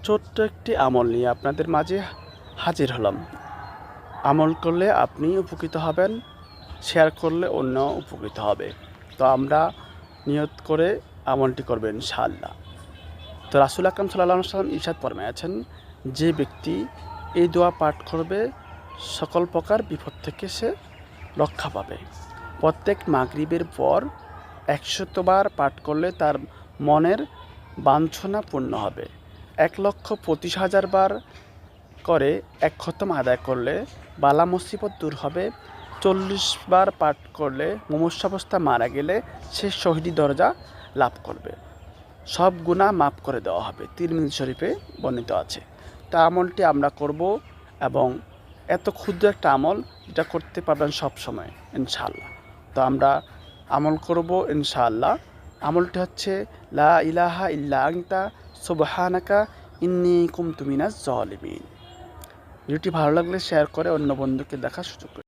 ছোট্ট একটি আমল নিয়ে আপনাদের মাঝে হাজির হলাম। আমল করলে আপনি উপকৃত হবেন, শেয়ার করলে অন্য উপকৃত হবে। তো আমরা নিয়ত করে আমলটি করবেন ইনশাআল্লাহ। তো রাসূল আকরাম সাল্লাল্লাহু আলাইহি ওয়াসাল্লাম ইরশাদ ফরমায়াছেন, যে ব্যক্তি এই দোয়া পাঠ করবে সকল প্রকার বিপদ থেকে সে রক্ষা পাবে। প্রত্যেক মাগরিবের পর ১০০ বার পাঠ করলে তার মনের বাঞ্ছনা পূর্ণ হবে। ১,২৫,০০০ বার করে এক খতম আদায় করলে বালা মুসিবত দূর হবে। ৪০ বার পাঠ করলে মুমূর্ষাবস্থা মারা গেলে সে শহীদি দরজা লাভ করবে। সব গুনাহ মাফ করে দেওয়া হবে। তিরমিজি শরীফে বর্ণিত আছে। তা আমলটি আমরা করব, এবং এত ক্ষুদ্র একটা আমল যেটা করতে পারবেন সব সময় ইনশাআল্লাহ। তো আমরা আমল করব ইনশাআল্লাহ। আমলটি হচ্ছে লা ইলাহা ইল্লা আনতা সুবহানাকা ইন্নী কুনতু মিনাজ জালিমিন। ভিডিওটি ভালো লাগলে শেয়ার করে অন্য বন্ধুকে দেখার সুযোগ করে